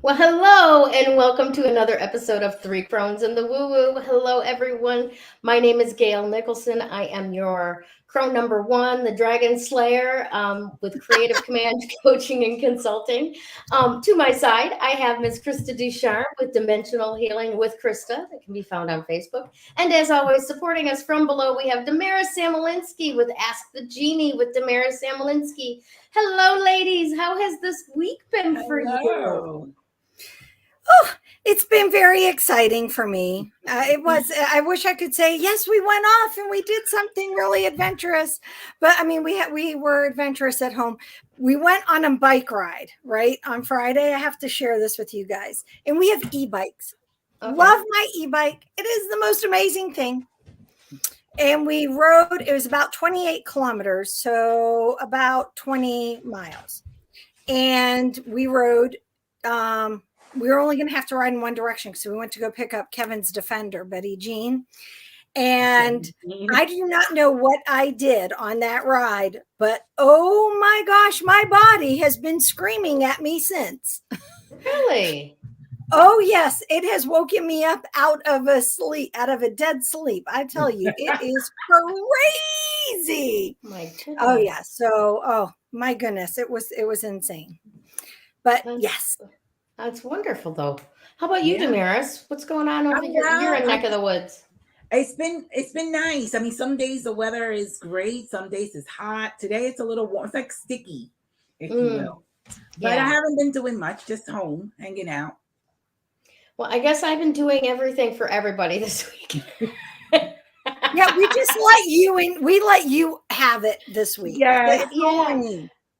Well, hello, and welcome to another episode of Three Crones in the Woo Woo. Hello, everyone. My name is Gayle Nicholson. I am your crone number one, the Dragon Slayer, with Creative Command Coaching and Consulting. To my side, I have Miss Krista Ducharme with Dimensional Healing with Krista, that can be found on Facebook. And as always, supporting us from below, we have Damaris Samolinski with Ask the Genie with Damaris Samolinski. Hello, ladies. How has this week been for you? Oh, it's been very exciting for me. I wish I could say, yes, we went off and we did something really adventurous. But I mean, we were adventurous at home. We went on a bike ride, right? On Friday. I have to share this with you guys. And we have e-bikes. Okay. Love my e-bike. It is the most amazing thing. And we rode, it was about 28 kilometers, so about 20 miles. And we rode, we were only going to have to ride in one direction because we went to go pick up Kevin's Defender, Betty Jean. And I do not know what I did on that ride, but oh my gosh, my body has been screaming at me since. Really? Oh yes, it has woken me up out of a dead sleep. I tell you, it is crazy. My goodness. Oh yeah. So, oh my goodness, it was insane. But yes. That's wonderful, though. How about you, Damaris? What's going on over here? You're in neck of the woods. It's been nice. I mean, some days the weather is great. Some days it's hot. Today it's a little warm. It's like sticky, if you will. But I haven't been doing much. Just home, hanging out. Well, I guess I've been doing everything for everybody this week. Yeah, we just let you in. We let you have it this week. Yeah.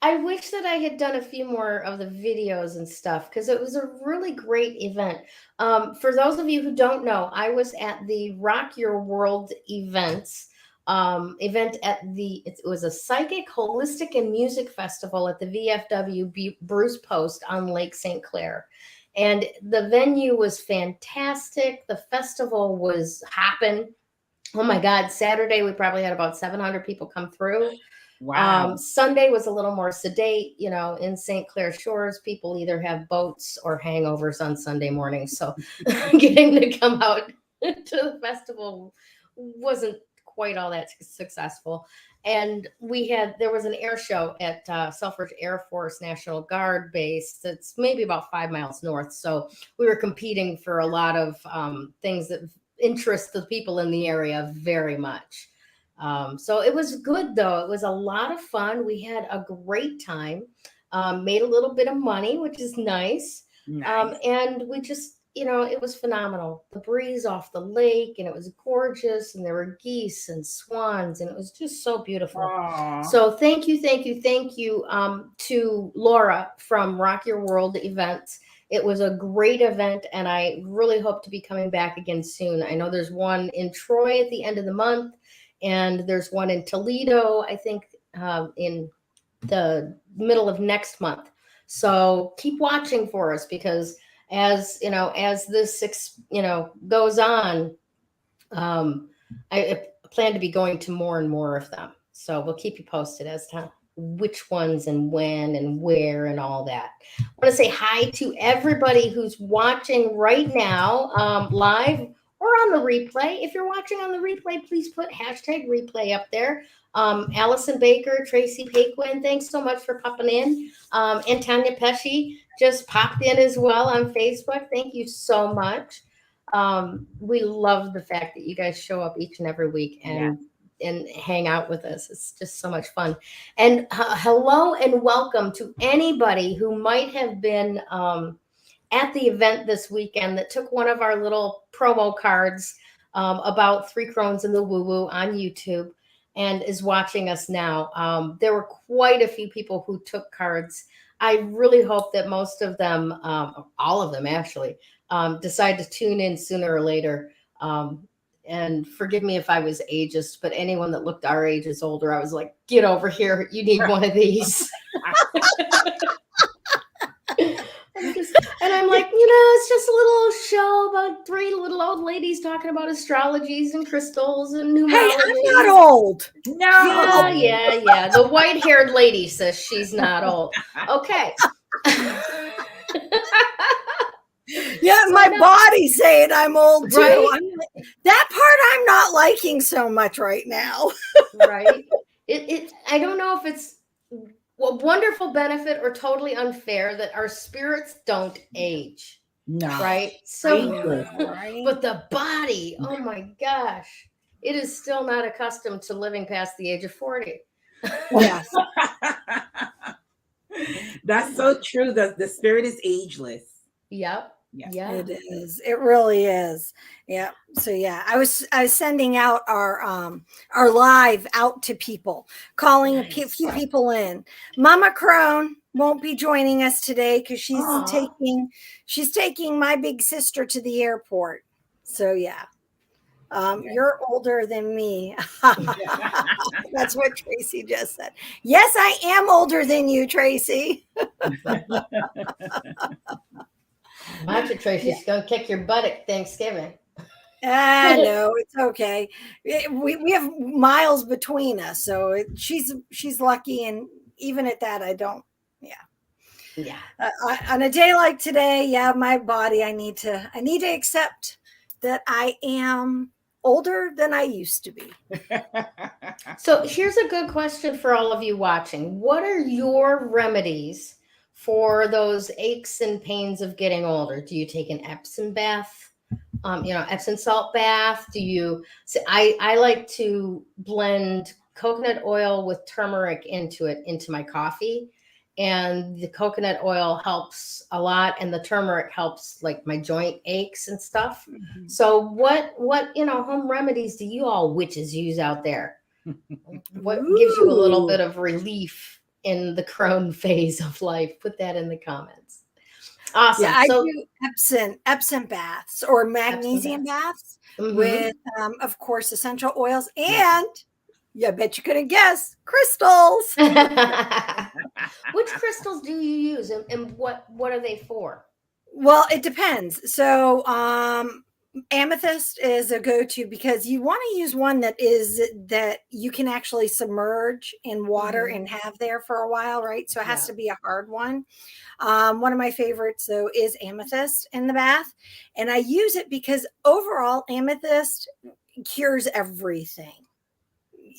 I wish that I had done a few more of the videos and stuff because it was a really great event. For those of you who don't know, I was at the Rock Your World event at it was a psychic, holistic, and music festival at the VFW Bruce Post on Lake St. Clair. And the venue was fantastic. The festival was hopping. Oh my God, Saturday we probably had about 700 people come through. Wow. Sunday was a little more sedate, in St. Clair Shores, people either have boats or hangovers on Sunday morning. So getting to come out to the festival wasn't quite all that successful. And there was an air show at Selfridge Air Force National Guard base that's maybe about 5 miles north. So we were competing for a lot of things that interest the people in the area very much. So it was good, though. It was a lot of fun. We had a great time, made a little bit of money, which is nice. And we just, it was phenomenal. The breeze off the lake, and it was gorgeous. And there were geese and swans, and it was just so beautiful. Aww. So thank you to Laura from Rock Your World Events. It was a great event, and I really hope to be coming back again soon. I know there's one in Troy at the end of the month. And there's one in Toledo, I think, in the middle of next month. So keep watching for us because as this, goes on, I plan to be going to more and more of them. So we'll keep you posted as to which ones and when and where and all that. I want to say hi to everybody who's watching right now, live or on the replay. If you're watching on the replay, please put #replay up there. Allison Baker, Tracy Paquin, thanks so much for popping in. And Tanya Pesci just popped in as well on Facebook. Thank you so much. We love the fact that you guys show up each and every week and hang out with us. It's just so much fun. And hello and welcome to anybody who might have been at the event this weekend that took one of our little promo cards about Three Crones in the Woo Woo on YouTube and is watching us now. There were quite a few people who took cards I really hope that most of them, all of them actually, decide to tune in sooner or later. And forgive me if I was ageist, but anyone that looked our age is older, I was like, get over here. You need one of these. And I'm like, it's just a little show about 3 little old ladies talking about astrologies and crystals and numerology. Hey, I'm not old. No. Yeah. The white-haired lady says she's not old. Okay. Yeah, so my body's saying I'm old too. Right? That part I'm not liking so much right now. Right. I don't know if it's a wonderful benefit or totally unfair that our spirits don't age. No. Right. So, right. But the body, oh my gosh, it is still not accustomed to living past the age of 40. Yes. That's so true. The spirit is ageless. Yep. Yeah. It is. It really is. Yeah. So yeah, I was sending out our live out to people, calling a few people in. Mama Crone won't be joining us today because she's taking my big sister to the airport. So yeah. You're older than me. That's what Tracy just said. Yes, I am older than you, Tracy. Watch it, Tracy. She's going to kick your butt at Thanksgiving. No, it's okay. We have miles between us, so she's lucky, and even at that, I don't. Yeah. On a day like today, my body. I need to accept that I am older than I used to be. So here's a good question for all of you watching. What are your remedies for those aches and pains of getting older? Do you take an Epsom bath? Epsom salt bath? Do you? So I like to blend coconut oil with turmeric into my coffee, and the coconut oil helps a lot, and the turmeric helps like my joint aches and stuff. Mm-hmm. So what home remedies do you all witches use out there? What gives you a little bit of relief in the crone phase of life? Put that in the comments. Awesome. Yeah, I do Epsom baths or magnesium baths with, of course, essential oils and, I bet you couldn't guess, crystals. Which crystals do you use, and what are they for? Well, it depends. So, amethyst is a go-to because you want to use one that you can actually submerge in water and have there for a while, right? So it has to be a hard one. One of my favorites though is amethyst in the bath, and I use it because overall amethyst cures everything.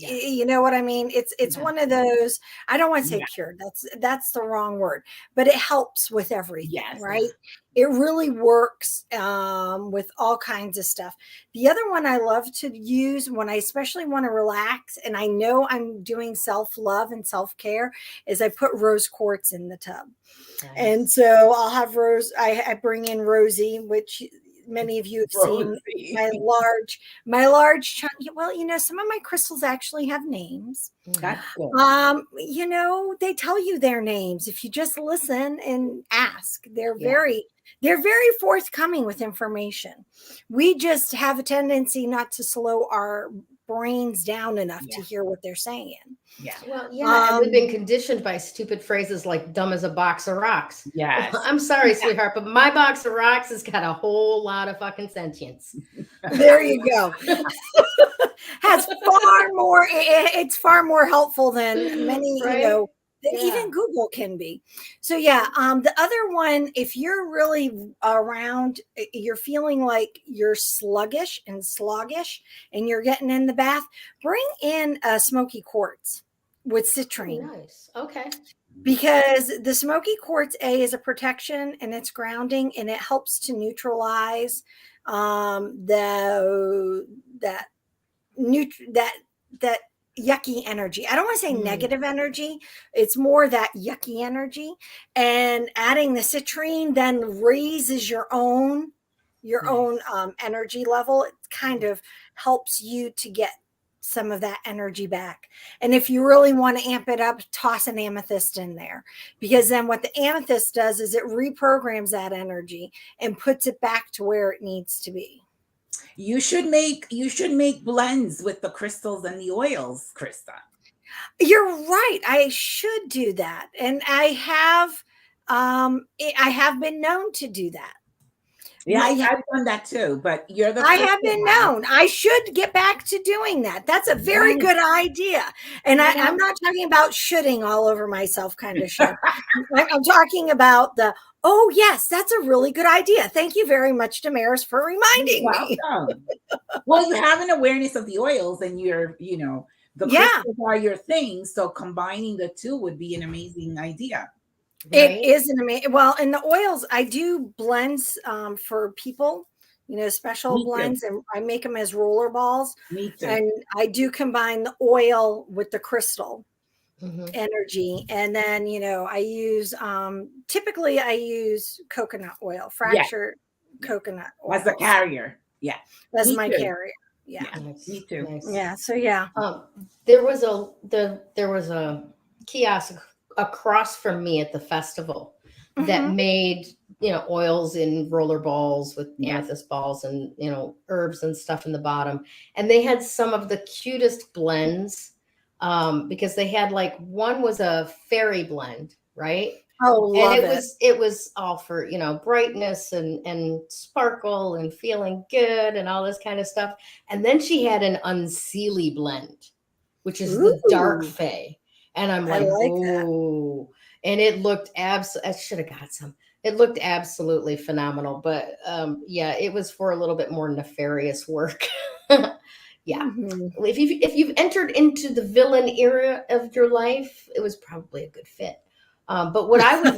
Yeah. You know what I mean? It's one of those, I don't want to say cured. That's the wrong word, but it helps with everything, right? It really works with all kinds of stuff. The other one I love to use when I especially want to relax and I know I'm doing self-love and self-care is I put rose quartz in the tub. Nice. And so I'll have I bring in Rosie, which many of you have seen my large chunk. Well, some of my crystals actually have names. That's cool. They tell you their names if you just listen and ask. They're very forthcoming with information. We just have a tendency not to slow our brains down enough to hear what they're saying. Yeah. Well, and we've been conditioned by stupid phrases like dumb as a box of rocks. Yes. I'm sorry, sweetheart, but my box of rocks has got a whole lot of fucking sentience. There you go. It's far more helpful than many, than even Google can be. So the other one, if you're really around, you're feeling like you're sluggish and you're getting in the bath, bring in a smoky quartz with citrine. Oh, nice. Okay. Because the smoky quartz is a protection and it's grounding and it helps to neutralize that yucky energy. I don't want to say negative energy. It's more that yucky energy. And adding the citrine then raises your own energy level. It kind of helps you to get some of that energy back. And if you really want to amp it up, toss an amethyst in there, because then what the amethyst does is it reprograms that energy and puts it back to where it needs to be. You should make blends with the crystals and the oils, Krista. You're right. I should do that. And I have been known to do that. Yeah, I've done that too, but you're the I have been known. I should get back to doing that. That's a very good idea. And I'm not talking about shooting all over myself kind of shit. I'm talking about oh, yes, that's a really good idea. Thank you very much, Damaris, for reminding me. Well, you have an awareness of the oils, and the crystals are your thing. So combining the two would be an amazing idea. Right? It is an amazing. Well, and the oils, I do blends for people, special blends, and I make them as roller balls. Me too. And I do combine the oil with the crystal energy, and then I use typically I use coconut oil, fractured coconut oil as a carrier. Yeah, that's my carrier. Yeah, me too. Nice. Yeah, so yeah, there was a kiosk across from me at the festival that made oils in roller balls with amethyst balls and herbs and stuff in the bottom, and they had some of the cutest blends because they had one was a fairy blend, right? Oh, love and it was all for brightness and sparkle and feeling good and all this kind of stuff. And then she had an unseelie blend, which is the dark fae. And I'm like, oh, and it looked I should have got some. It looked absolutely phenomenal. But it was for a little bit more nefarious work. Yeah. If you've entered into the villain era of your life, it was probably a good fit. But what I would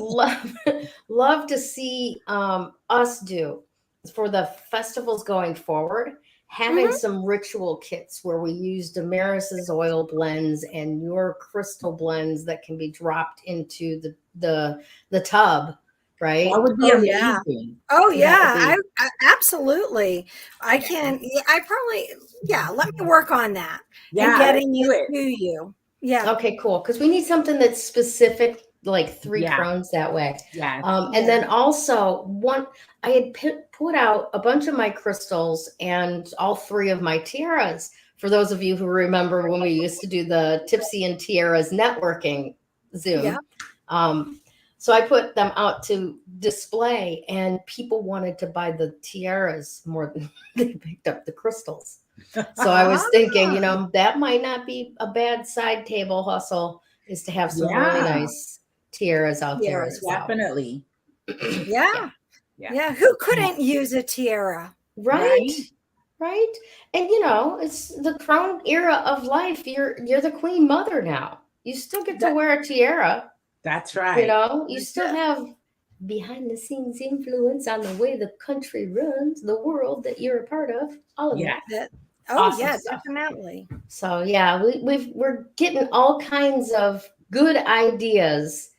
love to see us do for the festivals going forward, having some ritual kits where we use Damaris's oil blends and your crystal blends that can be dropped into the tub, right? That would be amazing. Oh yeah, I absolutely. I can. I probably. Yeah, let me work on that. Yeah, and getting it to you. Yeah. Okay, cool. Because we need something that's specific, like 3 Crones that way. Yeah. And then also I had put out a bunch of my crystals and all 3 of my tiaras. For those of you who remember when we used to do the Tipsy and Tiaras networking Zoom. Yeah. So I put them out to display, and people wanted to buy the tiaras more than they picked up the crystals. So I was thinking, that might not be a bad side table hustle, is to have some really nice tiaras out there as well. Definitely. Yeah. Who couldn't use a tiara? Right. And it's the Crone era of life. You're the queen mother now. You still get to wear a tiara. That's right. You still have behind the scenes influence on the way the country runs, the world that you're a part of. All of that. Awesome stuff. Definitely. So we're getting all kinds of good ideas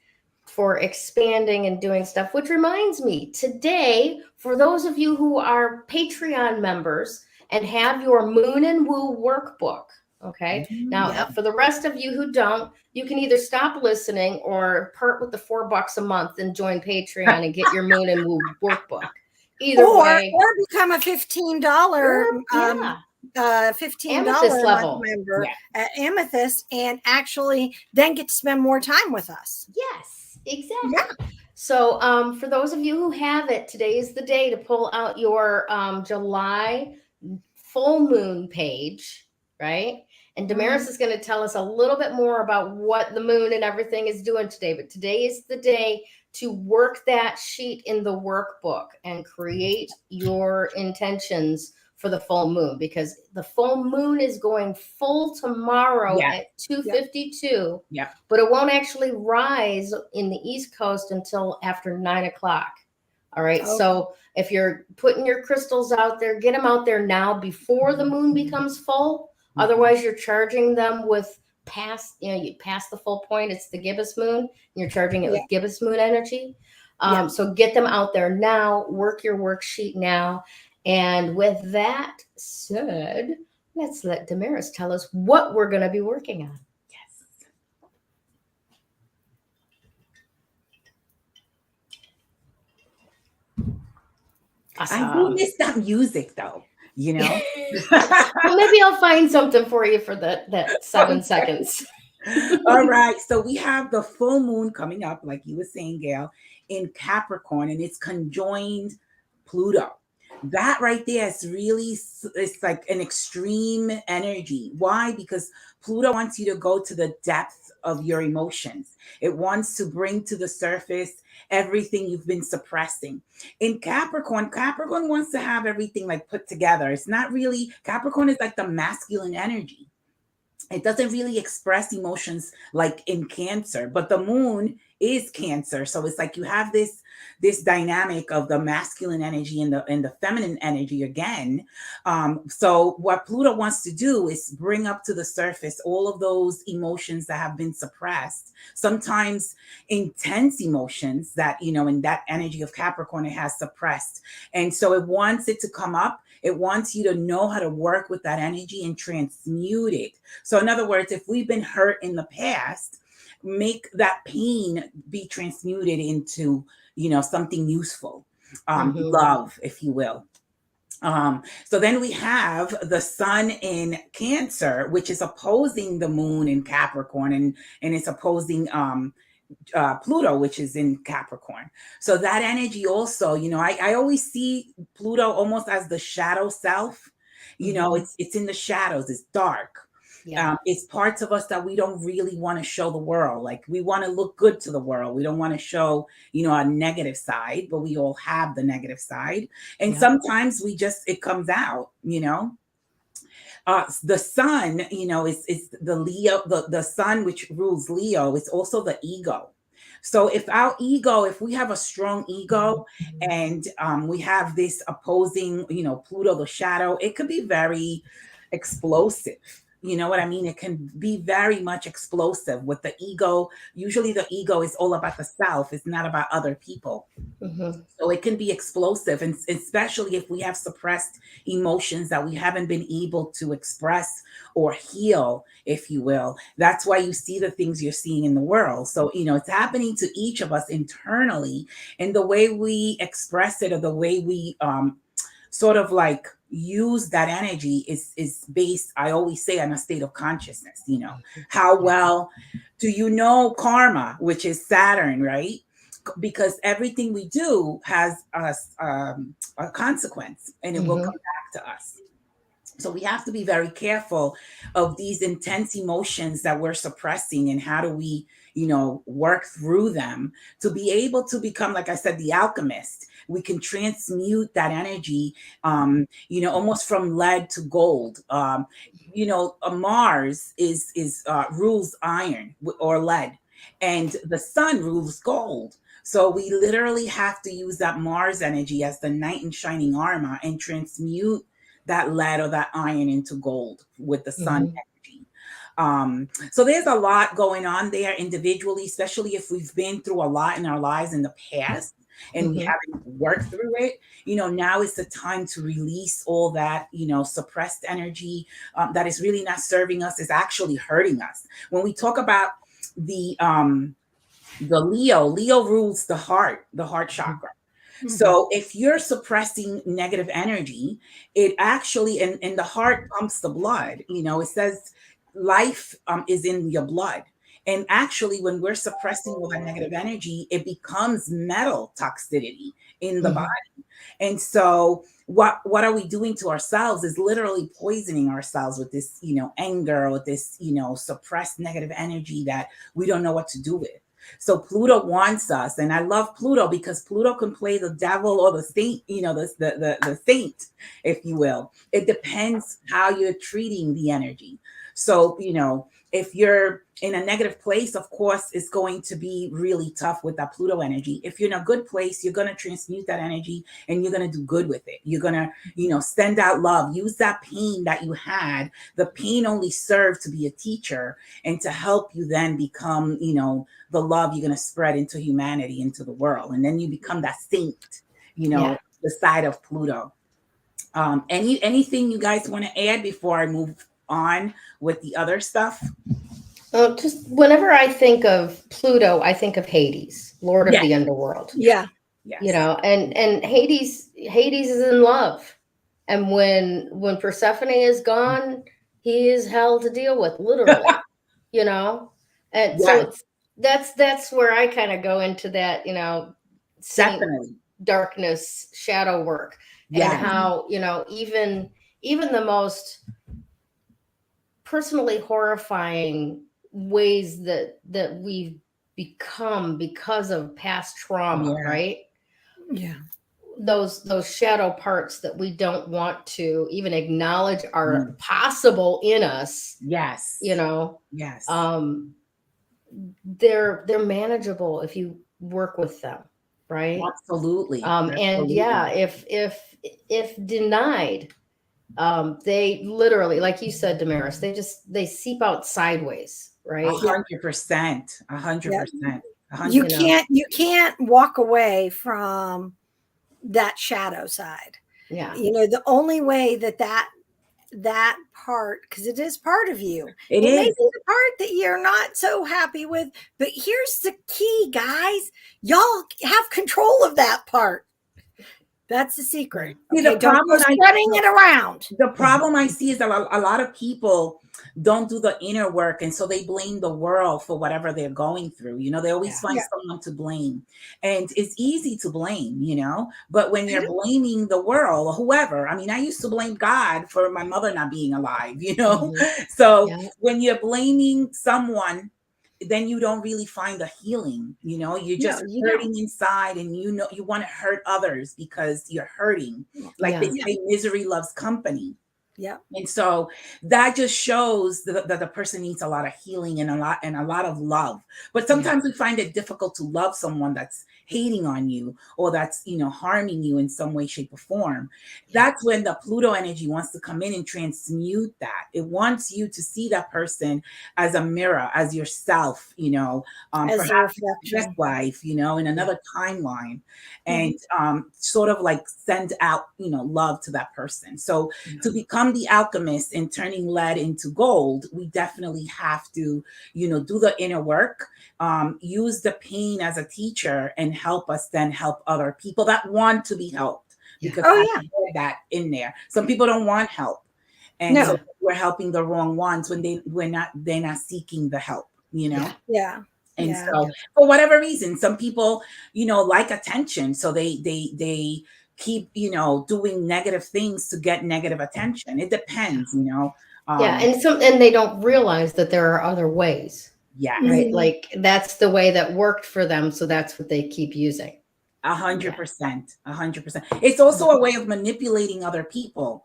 for expanding and doing stuff, which reminds me, today, for those of you who are Patreon members and have your Moon and Woo workbook, okay? Now, for the rest of you who don't, you can either stop listening or part with the $4 a month and join Patreon and get your Moon and Woo workbook. Either way. Or become a $15 $15 level member at Amethyst, and actually then get to spend more time with us. Yes, exactly. So for those of you who have it, today is the day to pull out your July full moon page, right? And Damaris is going to tell us a little bit more about what the moon and everything is doing today. But today is the day to work that sheet in the workbook and create your intentions for the full moon, because the full moon is going full tomorrow at 2:52. Yeah. But it won't actually rise in the East Coast until after 9 o'clock. All right. Okay. So if you're putting your crystals out there, get them out there now before the moon becomes full. Otherwise, you're charging them with you pass the full point. It's the gibbous moon. And you're charging it with gibbous moon energy. So get them out there now. Work your worksheet now. And with that said, Let's let Damaris tell us what we're going to be working on. Yes. Awesome. I do miss that music though, you know? Well, maybe I'll find something for you for that 7 seconds. All right. So we have the full moon coming up, like you were saying, Gayle, in Capricorn, and it's conjoined Pluto. That right there is really, it's like an extreme energy. Why? Because Pluto wants you to go to the depth of your emotions. It wants to bring to the surface everything you've been suppressing. In Capricorn, Capricorn wants to have everything like put together. It's not really, Capricorn is like the masculine energy. It doesn't really express emotions like in Cancer, but the moon is Cancer. So it's like you have this dynamic of the masculine energy and the feminine energy again. So what Pluto wants to do is bring up to the surface all of those emotions that have been suppressed, sometimes intense emotions that, you know, in that energy of Capricorn, it has suppressed. And so it wants it to come up. It wants you to know how to work with that energy and transmute it. So in other words, if we've been hurt in the past, make that pain be transmuted into, you know, something useful, love, if you will. So then we have the sun in Cancer, which is opposing the moon in Capricorn, and it's opposing Pluto, which is in Capricorn. So that energy also, you know, I always see Pluto almost as the shadow self. You know, it's in the shadows, it's dark. Yeah. It's parts of us that we don't really want to show the world. Like we want to look good to the world. We don't want to show, you know, a negative side, but we all have the negative side. And sometimes it comes out, you know. The sun, you know, is the Leo, the sun which rules Leo, is also the ego. So if we have a strong ego and we have this opposing, you know, Pluto, the shadow, it could be very explosive. You know what I mean? It can be very much explosive with the ego. Usually the ego is all about the self. It's not about other people. So it can be explosive, and especially if we have suppressed emotions that we haven't been able to express or heal, if you will. That's why you see the things you're seeing in the world. So, you know, it's happening to each of us internally, and the way we express it or the way we sort of like use that energy is based, I always say, on a state of consciousness. You know, how well do you know karma, which is Saturn, right? Because everything we do has a consequence, and it will come back to us. So we have to be very careful of these intense emotions that we're suppressing, and how do we, you know, work through them to be able to become, like I said, the alchemist. We can transmute that energy, you know, almost from lead to gold. You know, Mars rules iron or lead, and the sun rules gold. So we literally have to use that Mars energy as the knight in shining armor and transmute that lead or that iron into gold with the sun energy. So there's a lot going on there individually, especially if we've been through a lot in our lives in the past and we haven't worked through it. You know, now is the time to release all that, you know, suppressed energy that is really not serving us, is actually hurting us. When we talk about the Leo rules the heart chakra. So if you're suppressing negative energy, it actually, and the heart pumps the blood. You know, it says life is in your blood. And actually, when we're suppressing all that negative energy, it becomes metal toxicity in the body. And so what are we doing to ourselves is literally poisoning ourselves with this, you know, anger, with this, you know, suppressed negative energy that we don't know what to do with. So Pluto wants us, and I love Pluto because Pluto can play the devil or the saint, you know, the saint, if you will. It depends how you're treating the energy. So, you know, if you're in a negative place, of course, it's going to be really tough with that Pluto energy. If you're in a good place, you're going to transmute that energy and you're going to do good with it. You're going to, you know, send out love, use that pain that you had. The pain only served to be a teacher and to help you then become, you know, the love you're going to spread into humanity, into the world. And then you become that saint, you know, the side of Pluto. Anything you guys want to add before I move on with the other stuff? Just whenever I think of Pluto, I think of Hades, Lord of Yes. the Underworld. Yeah. Yes. You know, and Hades is in love. And when Persephone is gone, he is hell to deal with, literally. You know? And Yes. so that's where I kind of go into that, you know, seeing Definitely. darkness, shadow work, Yes. and how, you know, even the most personally horrifying ways that we've become because of past trauma, Yeah. right? Yeah. Those shadow parts that we don't want to even acknowledge are possible in us. Yes. You know, Yes. they're manageable if you work with them, right? Absolutely. And Absolutely. yeah, if denied, they literally, like you said, Damaris, they seep out sideways, right? 100%. 100%. You 100%. can't walk away from that shadow side. Yeah. You know, the only way that part, because it is part of you. It may is. be the part that you're not so happy with, but here's the key, guys. Y'all have control of that part. That's the secret. See, Okay, don't go spreading it around. The problem I see is that a lot of people don't do the inner work, and so they blame the world for whatever they're going through. You know, they always find someone to blame, and it's easy to blame, you know, but when you're blaming the world or whoever, I mean, I used to blame God for my mother not being alive, you know. So when you're blaming someone, then you don't really find the healing, you know. You're just hurting inside, and you know you want to hurt others because you're hurting. Like they say, misery loves company. Yeah. And so that just shows that the person needs a lot of healing and a lot of love. But sometimes we find it difficult to love someone that's hating on you or that's, you know, harming you in some way, shape, or form. That's when the Pluto energy wants to come in and transmute that. It wants you to see that person as a mirror, as yourself, you know, as perhaps this life, you know, in another timeline, and sort of like send out, you know, love to that person. So to become the alchemist and turning lead into gold, we definitely have to, you know, do the inner work, use the pain as a teacher, and help us then help other people that want to be helped. Because I have that in there. Some people don't want help, and so we're helping the wrong ones when they're not seeking the help, you know. And so for whatever reason, some people, you know, like attention, so they keep, you know, doing negative things to get negative attention. It depends, you know. And they don't realize that there are other ways. Right. Like that's the way that worked for them. So that's what they keep using. 100%. 100%. It's also a way of manipulating other people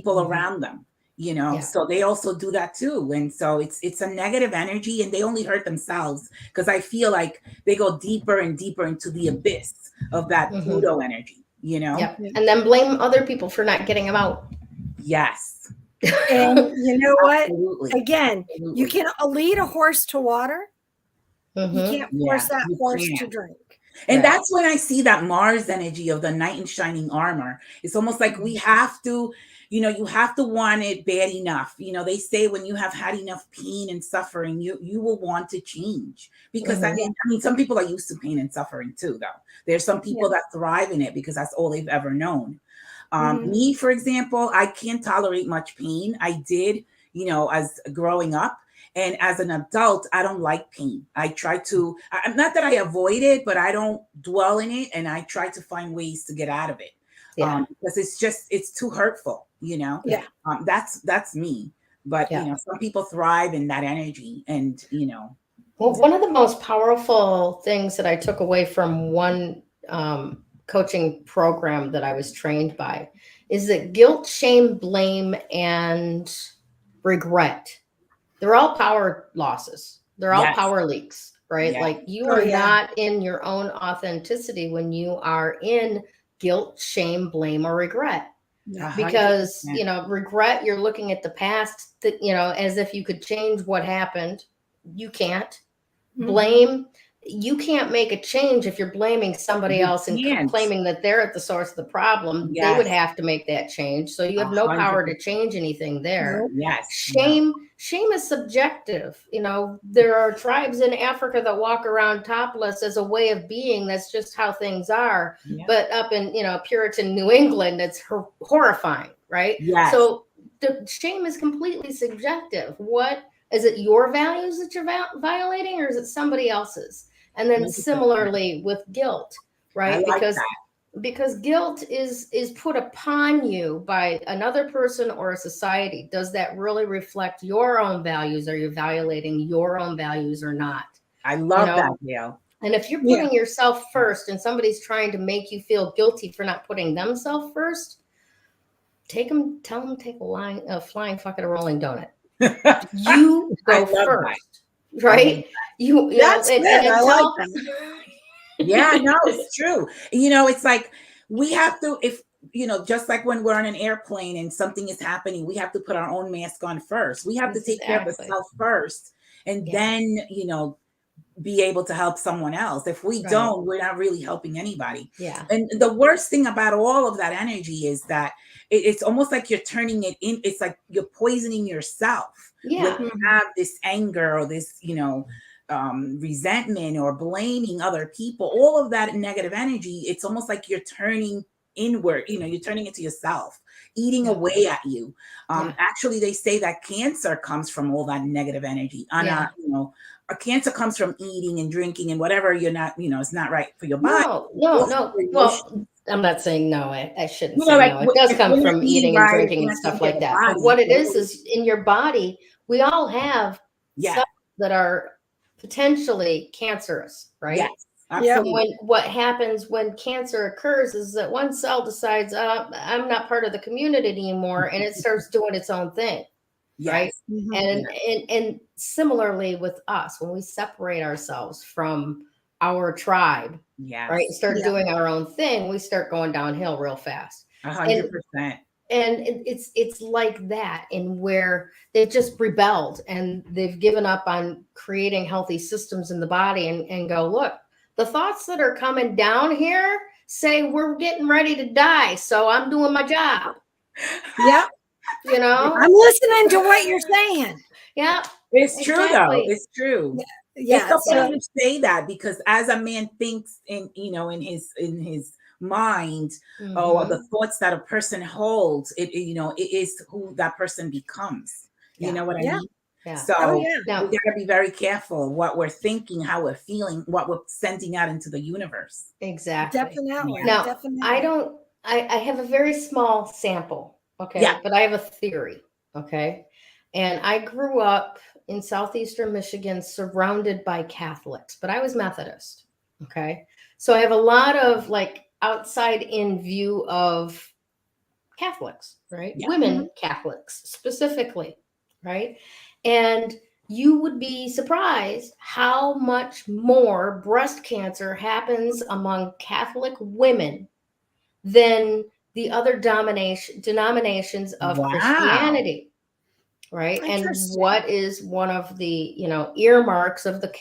around them, you know. So they also do that too. And so it's a negative energy, and they only hurt themselves, because I feel like they go deeper and deeper into the abyss of that Pluto energy, you know. And then blame other people for not getting them out. Yes. And you know what? Again, you can lead a horse to water. You can't force that horse to drink. And that's when I see that Mars energy of the knight in shining armor. It's almost like we have to, you know, you have to want it bad enough. You know, they say when you have had enough pain and suffering, you will want to change. Because I mean, some people are used to pain and suffering too, though. There's some people that thrive in it because that's all they've ever known. Me, for example, I can't tolerate much pain. I did, you know, as growing up. And as an adult, I don't like pain. I try to, not that I avoid it, but I don't dwell in it. And I try to find ways to get out of it. Because it's too hurtful, you know? That's me. But, you know, some people thrive in that energy, and, you know. Well, one of the most powerful things that I took away from one coaching program that I was trained by is that guilt, shame, blame, and regret, they're all power losses. They're all power leaks, right? Like you are not in your own authenticity when you are in guilt, shame, blame, or regret. 100%. Because, you know, regret, you're looking at the past, that, you know, as if you could change what happened. You can't. Blame you can't make a change if you're blaming somebody You else and can't. claiming that they're at the source of the problem. They Yes. would have to make that change. So you have no power to 100%. change anything there. Nope. Yes. Shame is subjective. You know, there are tribes in Africa that walk around topless as a way of being. That's just how things are. Yeah. But up in, you know, Puritan New England, it's horrifying, right? Yes. So the shame is completely subjective. What is it, your values that you're violating, or is it somebody else's? And then 100%. similarly with guilt, right? I like Because guilt is put upon you by another person or a society. Does that really reflect your own values? Are you violating your own values or not? I love You know? that, Gayle. And if you're putting yourself first and somebody's trying to make you feel guilty for not putting themselves first, tell them to take a flying fucking rolling donut. You go first, right? That's good. I like that. Yeah, no, it's true. You know, it's like we have to, if you know, just like when we're on an airplane and something is happening, we have to put our own mask on first. We have to take care of ourselves first, and then, you know, be able to help someone else. If we don't, we're not really helping anybody. Yeah. And the worst thing about all of that energy is that it's almost like you're turning it in. It's like you're poisoning yourself. Yeah. When you have this anger or this, you know, resentment or blaming other people, all of that negative energy, it's almost like you're turning inward, you know, you're turning it to yourself, eating away at you. Actually, they say that cancer comes from all that negative energy. You know, a cancer comes from eating and drinking and whatever you're not, you know, it's not right for your body. No. Well, I'm not saying no. I shouldn't say like, no. It does come you're from eating and drinking and stuff like that. But what it is in your body, we all have cells that are potentially cancerous, right? Yes. So what happens when cancer occurs is that one cell decides, I'm not part of the community anymore, and it starts doing its own thing. Right. And similarly with us, when we separate ourselves from our tribe, right, start doing our own thing, we start going downhill real fast. 100%. And it's like that, in where they've just rebelled and they've given up on creating healthy systems in the body, and go, look, the thoughts that are coming down here say we're getting ready to die, so I'm doing my job. Yep. You know, I'm listening to what you're saying. Yeah, it's true though. It's true. Yeah, it's so funny to say that, because as a man thinks in, you know, in his mind, or the thoughts that a person holds, it you know, it is who that person becomes. You know what I mean? Yeah. So we gotta be very careful what we're thinking, how we're feeling, what we're sending out into the universe. Exactly. Definitely. Now, Definitely. I have a very small sample, okay? But I have a theory, okay? And I grew up in southeastern Michigan surrounded by Catholics, but I was Methodist, okay? So I have a lot of like outside in view of Catholics, right? Women Catholics specifically, right? And you would be surprised how much more breast cancer happens among Catholic women than the other denominations of Christianity, right? And what is one of the, you know, earmarks of the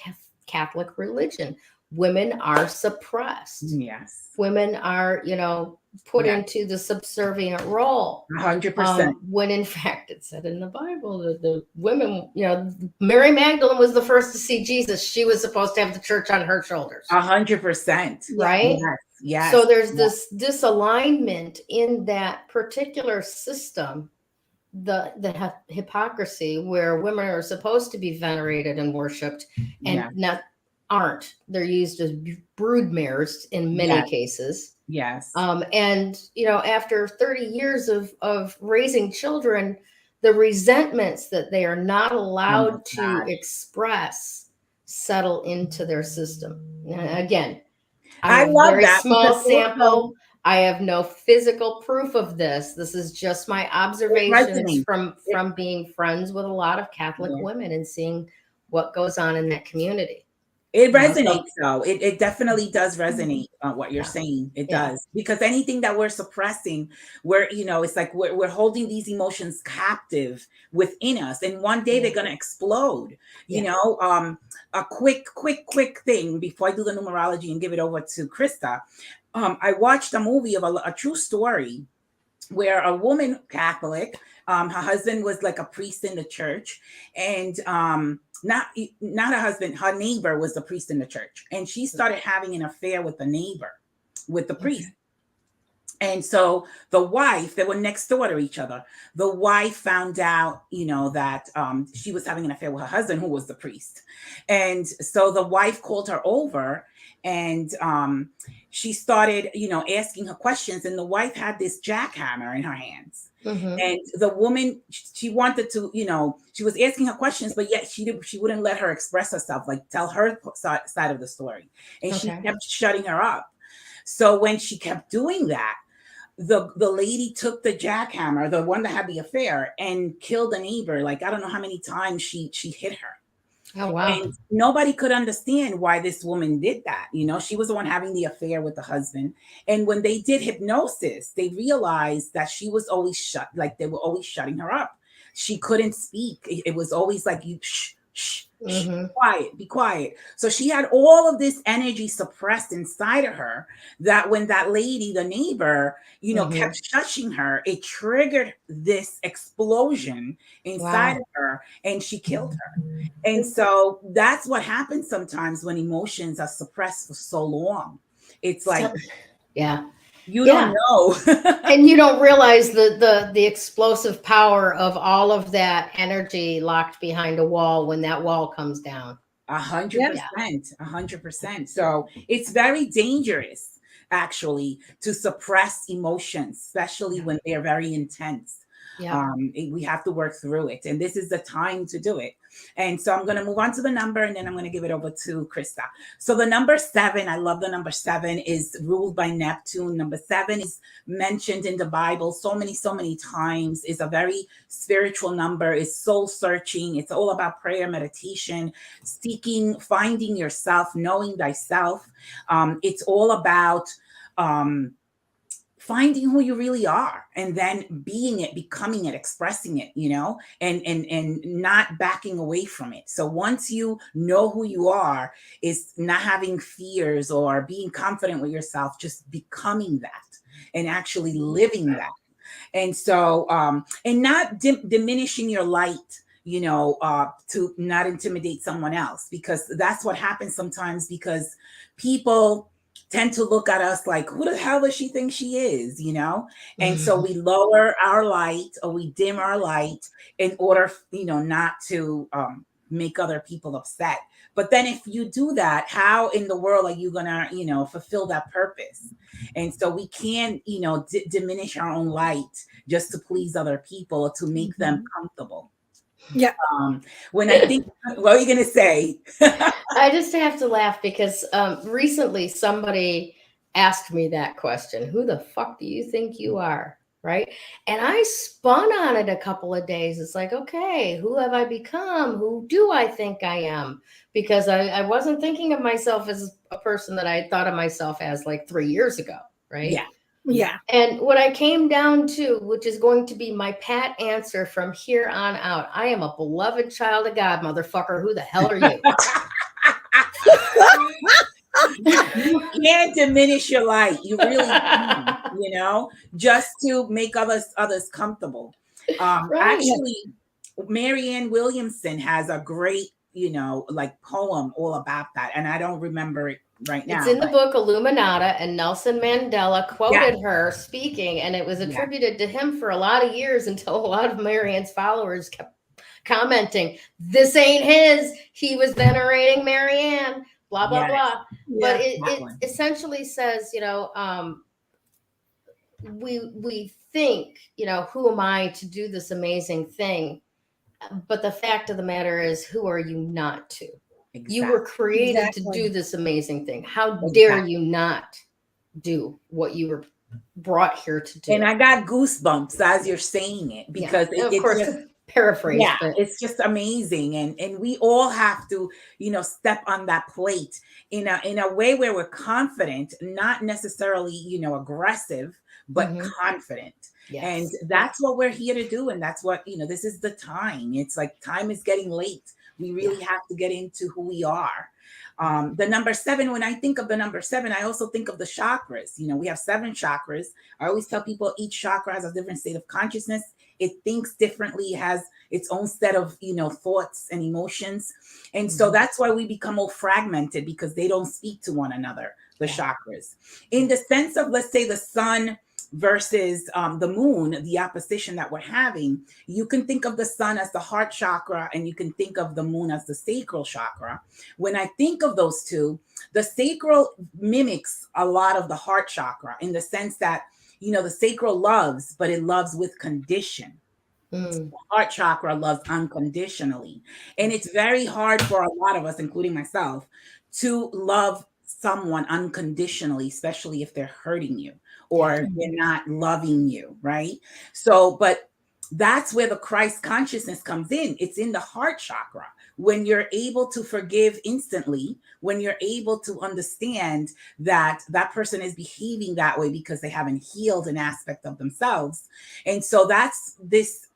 Catholic religion? Women are suppressed. Yes. Women are, you know, put into the subservient role. 100%. When in fact it said in the Bible that the women, you know, Mary Magdalene was the first to see Jesus. She was supposed to have the church on her shoulders. 100%. Right? Yes. So there's this disalignment in that particular system, the hypocrisy, where women are supposed to be venerated and worshipped and aren't. They're used as broodmares in many cases. Yes. And, you know, after 30 years of raising children, the resentments that they are not allowed to express settle into their system. And again, I love very that. Small sample. I have no physical proof of this. This is just my observations from being friends with a lot of Catholic women and seeing what goes on in that community. It You know, resonates though. It definitely does resonate on what you're Yeah. saying. It Yeah. does. Because anything that we're suppressing, it's like we're holding these emotions captive within us. And one day they're gonna explode. You know, a quick thing before I do the numerology and give it over to Krista. I watched a movie of a true story where a woman Catholic, her husband was like a priest in the church, and not a husband, her neighbor was the priest in the church, and she started having an affair with the neighbor, with the priest. And so the wife, they were next door to each other. The wife found out, that she was having an affair with her husband, who was the priest. And so the wife called her over, and she started, asking her questions. And the wife had this jackhammer in her hands. And the woman, she wanted to, she was asking her questions, but yet she wouldn't let her express herself, like tell her side of the story. And she kept shutting her up. So when she kept doing that, the lady took the jackhammer, the one that had the affair, and killed a neighbor. Like, I don't know how many times she hit her. Oh, wow. And nobody could understand why this woman did that. She was the one having the affair with the husband. And when they did hypnosis, they realized that she was always like they were always shutting her up. She couldn't speak. It was always like, you shh, shh, shh, be quiet. So she had all of this energy suppressed inside of her, that when that lady, the neighbor, kept shushing her, it triggered this explosion inside of her, and she killed her. And so that's what happens sometimes when emotions are suppressed for so long. It's like, you don't know. And you don't realize the explosive power of all of that energy locked behind a wall when that wall comes down. 100%, 100%. So it's very dangerous, actually, to suppress emotions, especially when they're very intense. We have to work through it, and this is the time to do it. And so I'm going to move on to the number, and then I'm going to give it over to Krista. So the number 7, I love the number 7, is ruled by Neptune. Number 7 is mentioned in the Bible so many times. It's a very spiritual number. It's soul searching. It's all about prayer, meditation, seeking, finding yourself, knowing thyself. It's all about finding who you really are, and then being it, becoming it, expressing it, and not backing away from it. So once you know who you are, is not having fears or being confident with yourself, just becoming that and actually living that. And so, and not diminishing your light, to not intimidate someone else, because that's what happens sometimes, because people tend to look at us like, who the hell does she think she is, And so we lower our light, or we dim our light in order, not to make other people upset. But then if you do that, how in the world are you gonna, fulfill that purpose? And so we can't, diminish our own light just to please other people or to make them comfortable. When I think, what are you going to say? I just have to laugh because recently somebody asked me that question. Who the fuck do you think you are? Right. And I spun on it a couple of days. It's like, okay, who have I become? Who do I think I am? Because I wasn't thinking of myself as a person that I had thought of myself as like 3 years ago. Right. Yeah. And what I came down to, which is going to be my pat answer from here on out, I am a beloved child of God, motherfucker. Who the hell are you? You can't diminish your light. You really can, just to make others comfortable. Actually, Marianne Williamson has a great, poem all about that. And I don't remember it right now. It's in the book Illuminata, and Nelson Mandela quoted her speaking, and it was attributed to him for a lot of years until a lot of Marianne's followers kept commenting, this ain't his. He was venerating Marianne, blah, blah, blah. But it essentially says, we think, who am I to do this amazing thing? But the fact of the matter is, who are you not to? Exactly. You were created to do this amazing thing. How dare you not do what you were brought here to do? And I got goosebumps as you're saying it, because paraphrase, Yeah, but it's just amazing. And we all have to, step on that plate in a way where we're confident, not necessarily, aggressive, but Mhm. confident. And Yes. that's what we're here to do. And that's what, this is the time. It's like time is getting late. We really Yeah. have to get into who we are. The number 7, when I think of the number 7, I also think of the chakras. We have 7 chakras. I always tell people each chakra has a different state of consciousness. It thinks differently, has its own set of, thoughts and emotions. And so Mhm. that's why we become all fragmented, because they don't speak to one another, the Yeah. chakras. In the sense of, let's say, the sun versus the moon, the opposition that we're having, you can think of the sun as the heart chakra, and you can think of the moon as the sacral chakra. When I think of those two, the sacral mimics a lot of the heart chakra, in the sense that, the sacral loves, but it loves with condition. Mm. Heart chakra loves unconditionally. And it's very hard for a lot of us, including myself, to love someone unconditionally, especially if they're hurting you Yeah. or they're not loving you, right? So, but that's where the Christ consciousness comes in. It's in the heart chakra. When you're able to forgive instantly, when you're able to understand that that person is behaving that way because they haven't healed an aspect of themselves. And so that's this,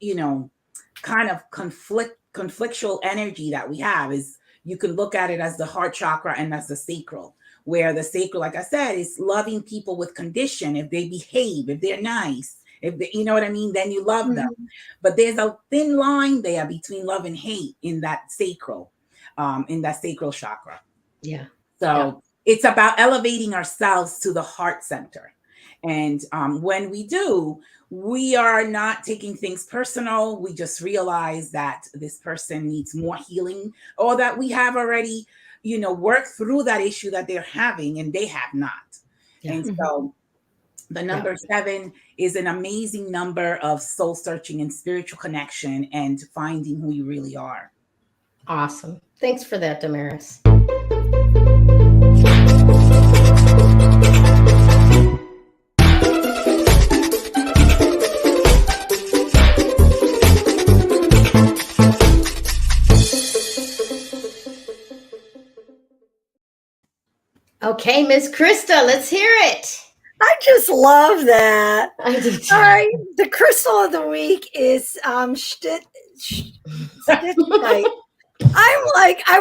kind of conflictual energy that we have. Is you can look at it as the heart chakra and as the sacral, where the sacral, like I said, is loving people with condition. If they behave, if they're nice, if they, you know what I mean, then you love them. Mhm. But there's a thin line there between love and hate in that sacral chakra. Yeah. Yeah. So it's about elevating ourselves to the heart center. And when we do, we are not taking things personal. We just realize that this person needs more healing, or that we have already, worked through that issue that they're having and they have not. Yeah. And Mhm. so the Yeah. number 7 is an amazing number of soul searching and spiritual connection and finding who you really are. Awesome. Thanks for that, Damaris. Okay, Miss Krista, let's hear it. I just love that. I do too. All right, the crystal of the week is Stitchtite. I've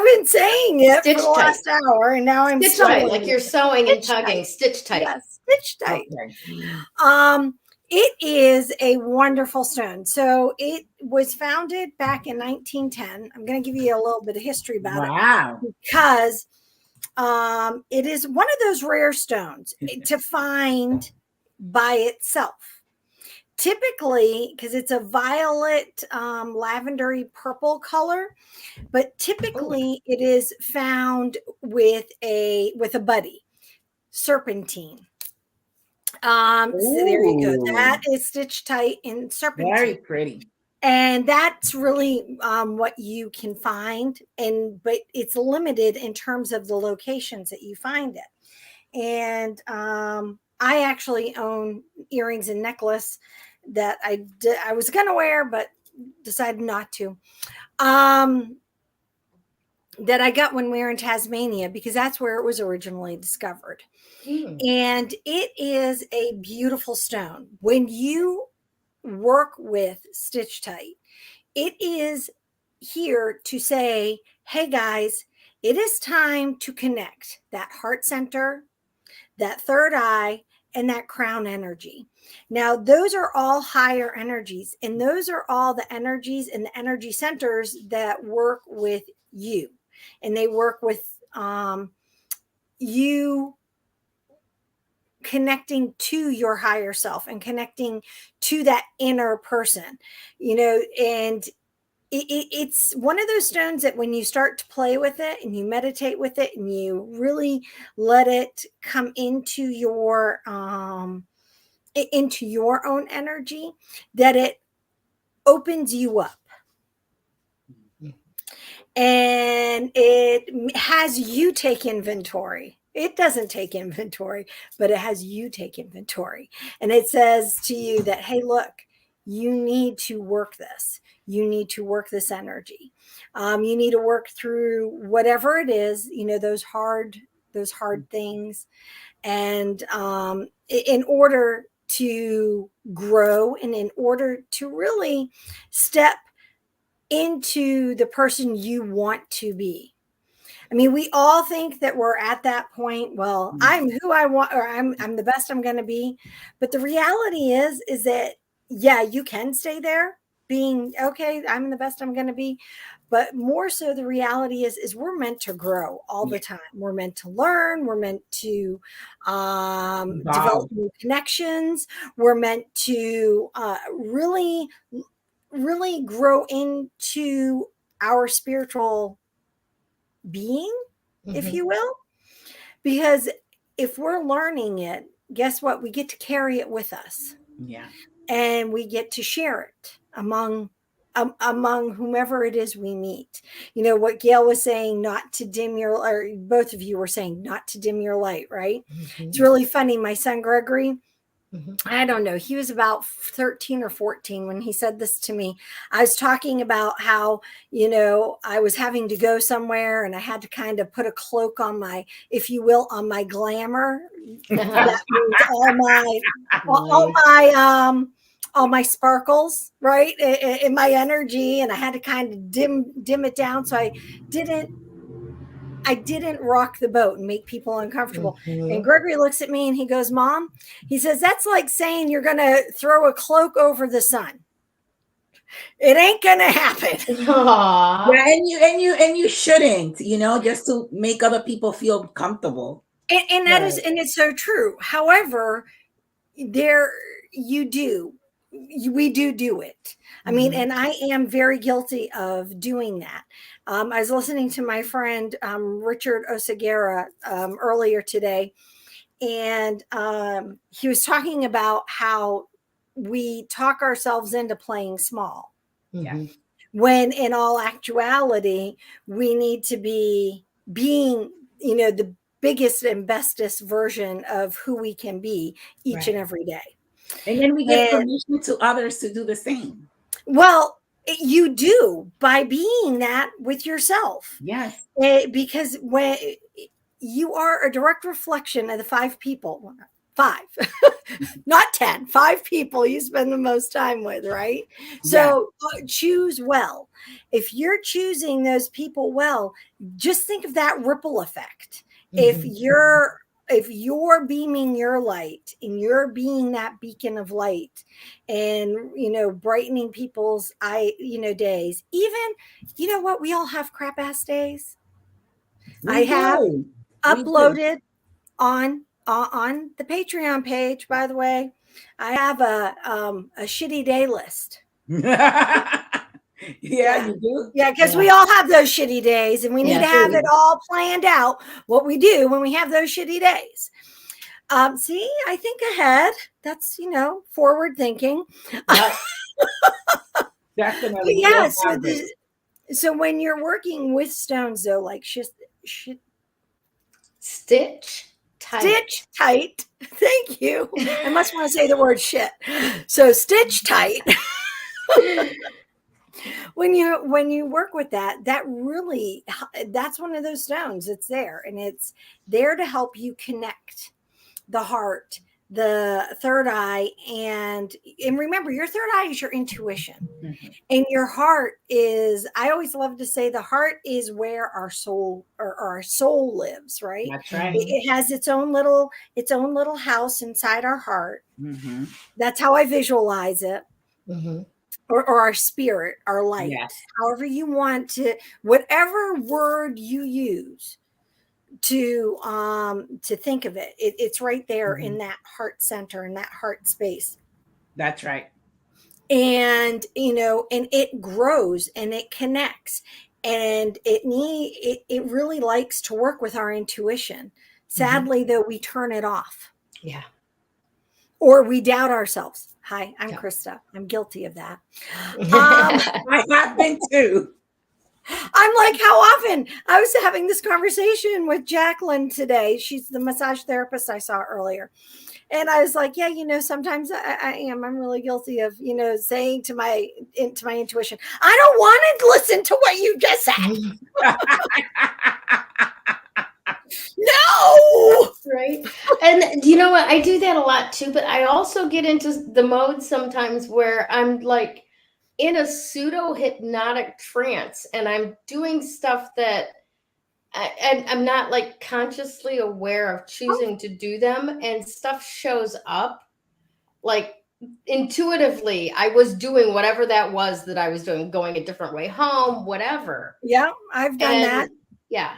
been saying it for the Stitchtite. last hour, and now I'm Stitchtite, stumbling. like you're sewing and tugging. Stitchtite. Yes, Stitchtite. Okay. It is a wonderful stone. So it was founded back in 1910. I'm going to give you a little bit of history about Wow. it, because it is one of those rare stones to find by itself. Typically, because it's a violet, lavendery purple color, but typically it is found with a buddy, serpentine. So there you go. That is Stitchtite in serpentine. Very pretty. And that's really what you can find, but it's limited in terms of the locations that you find it. And I actually own earrings and necklace that I was going to wear, but decided not to. That I got when we were in Tasmania, because that's where it was originally discovered. And it is a beautiful stone. When you work with Stitchtite, it is here to say, hey guys, it is time to connect that heart center, that third eye, and that crown energy. Now, those are all higher energies, and those are all the energies and the energy centers that work with you. And they work with you connecting to your higher self and connecting to that inner person, and it's one of those stones that when you start to play with it and you meditate with it and you really let it come into your own energy, that it opens you up. And it has you take inventory. It doesn't take inventory, but it has you take inventory. And it says to you that, hey, look, you need to work this. You need to work this energy. You need to work through whatever it is, those hard things. And in order to grow and in order to really step into the person you want to be. I mean, we all think that we're at that point. Well, I'm who I want, or I'm the best I'm going to be. But the reality is that, yeah, you can stay there being, okay, I'm the best I'm going to be. But more so, the reality is we're meant to grow all the time. We're meant to learn. We're meant to develop new connections. We're meant to really, really grow into our spiritual being, if you will, because if we're learning it, guess what? We get to carry it with us. Yeah. And we get to share it among whomever it is we meet. What Gayle was saying, not to dim your, or both of you were saying, not to dim your light, right? It's really funny. My son Gregory, I don't know, he was about 13 or 14 when he said this to me. I was talking about how, I was having to go somewhere and I had to kind of put a cloak on my, if you will, on my glamour. That means all my sparkles, right? In my energy. And I had to kind of dim it down. So I didn't rock the boat and make people uncomfortable. And Gregory looks at me and he goes, Mom, he says, that's like saying you're going to throw a cloak over the sun. It ain't going to happen. Yeah, and you shouldn't, just to make other people feel comfortable. And that is, and it's so true. However, we do it. I mean, and I am very guilty of doing that. I was listening to my friend Richard Oseguera earlier today, and he was talking about how we talk ourselves into playing small. When in all actuality, we need to be being, the biggest and bestest version of who we can be each and every day. And then we give permission to others to do the same. Well, you do by being that with yourself. Yes. Because when you are a direct reflection of the 5 people, not 10, 5 people you spend the most time with, right? So choose well. If you're choosing those people well, just think of that ripple effect. If you're beaming your light and you're being that beacon of light and, brightening people's days, even, what, we all have crap ass days. I have uploaded on the Patreon page, by the way. I have a shitty day list. Yeah, you do. Yeah, because we all have those shitty days, and we need to have it all planned out what we do when we have those shitty days. See, I think ahead. That's forward thinking. Definitely. Yeah. So when you're working with stones, though, like Stitchtite. Thank you. I must want to say the word shit. So Stitchtite. When you work with that's one of those stones. It's there, and it's there to help you connect the heart, the third eye, and remember, your third eye is your intuition, and your heart is, I always love to say, the heart is where our soul lives, right? That's right. It has its own little house inside our heart. That's how I visualize it. Or our spirit, our light, however you want to, whatever word you use to think of it, it's right there in that heart center, in that heart space. That's right. And and it grows and it connects, and it really likes to work with our intuition. Sadly, though, we turn it off. Yeah. Or we doubt ourselves. Hi, I'm Krista. I'm guilty of that. I have been too. I'm like, how often? I was having this conversation with Jacqueline today. She's the massage therapist I saw earlier. And I was like, yeah, sometimes I'm really guilty of, saying to my intuition, I don't want to listen to what you just said. No. Right. And you know what? I do that a lot too, but I also get into the mode sometimes where I'm like in a pseudo hypnotic trance and I'm doing stuff that I'm not like consciously aware of choosing to do them, and stuff shows up like intuitively. I was doing whatever that was that I was doing, going a different way home, whatever. Yeah, I've done that. Yeah.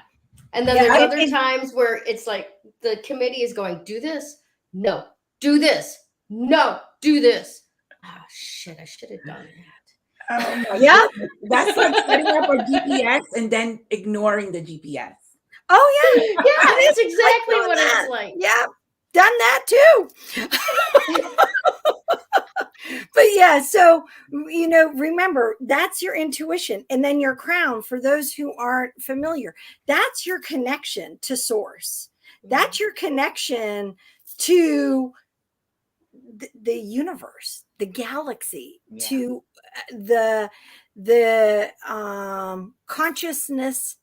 And then there's other times where it's like the committee is going, do this. No, do this. No, do this. Oh, shit. I should have done that. Yeah. That's like setting up a GPS and then ignoring the GPS. Oh, yeah. Yeah, that's exactly what it's like. Yeah, done that too. But yeah, so, remember, that's your intuition. And then your crown, for those who aren't familiar, that's your connection to source. That's your connection to the universe, the galaxy, to the consciousness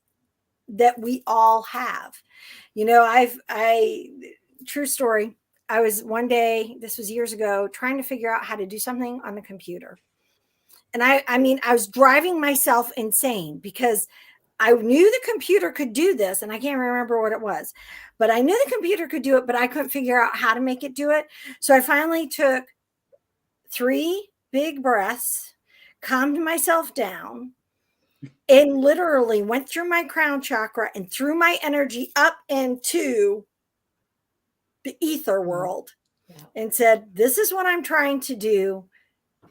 that we all have. True story. I was one day, this was years ago, trying to figure out how to do something on the computer. And I was driving myself insane because I knew the computer could do this, and I can't remember what it was, but I knew the computer could do it, but I couldn't figure out how to make it do it. So I finally took 3 big breaths, calmed myself down, and literally went through my crown chakra and threw my energy up into the ether world and said, this is what I'm trying to do.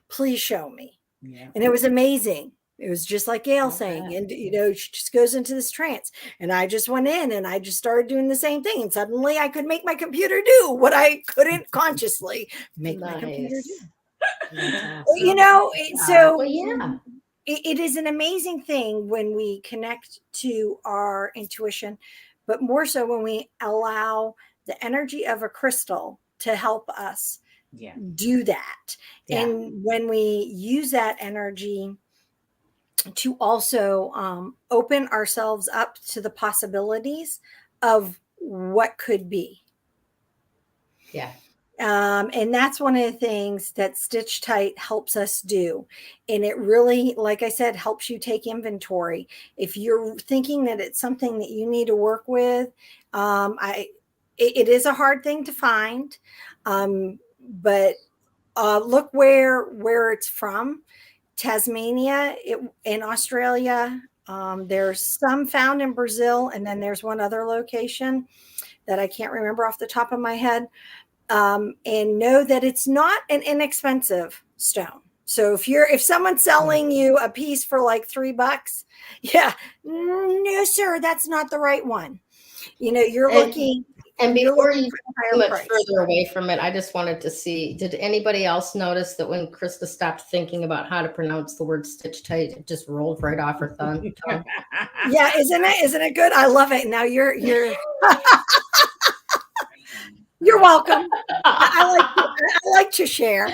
Please show me. Yeah. And it was amazing. It was just like Gayle saying, and she just goes into this trance, and I just went in and I just started doing the same thing. And suddenly I could make my computer do what I couldn't consciously make my computer do. Awesome. It is an amazing thing when we connect to our intuition, but more so when we allow the energy of a crystal to help us do that. Yeah. And when we use that energy to also open ourselves up to the possibilities of what could be. Yeah. And that's one of the things that Stitchtite helps us do. And it really, like I said, helps you take inventory. If you're thinking that it's something that you need to work with, it is a hard thing to find. But look where it's from. Tasmania, in Australia. There's some found in Brazil, and then there's one other location that I can't remember off the top of my head. And know that it's not an inexpensive stone. So if someone's selling you a piece for like $3, no, sir, that's not the right one. You're looking. And before you get much further away from it, I just wanted to see, did anybody else notice that when Krista stopped thinking about how to pronounce the word Stitchtite, it just rolled right off her tongue? Yeah, isn't it good? I love it. Now you're you're welcome. I like to share.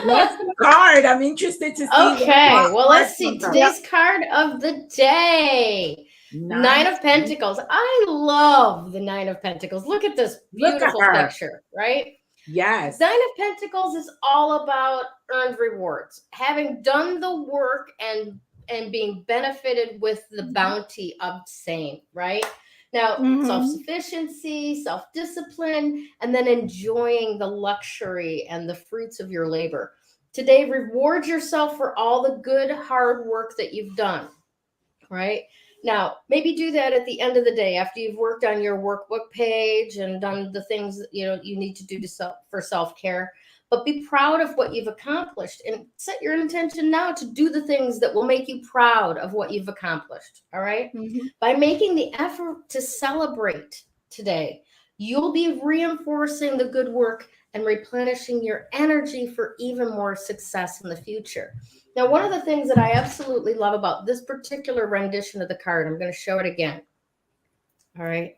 What's the card? I'm interested to see. Okay, well, let's see. Today's card of the day. Nine of Pentacles. I love the Nine of Pentacles. Look at this beautiful picture, right? Yes. Nine of Pentacles is all about earned rewards. Having done the work and being benefited with the bounty of same, right? Now, self-sufficiency, self-discipline, and then enjoying the luxury and the fruits of your labor. Today, reward yourself for all the good, hard work that you've done, right? Now, maybe do that at the end of the day after you've worked on your workbook page and done the things that you need to do for self-care. But be proud of what you've accomplished and set your intention now to do the things that will make you proud of what you've accomplished. All right. By making the effort to celebrate today, you'll be reinforcing the good work and replenishing your energy for even more success in the future. Now, one of the things that I absolutely love about this particular rendition of the card, I'm going to show it again. All right.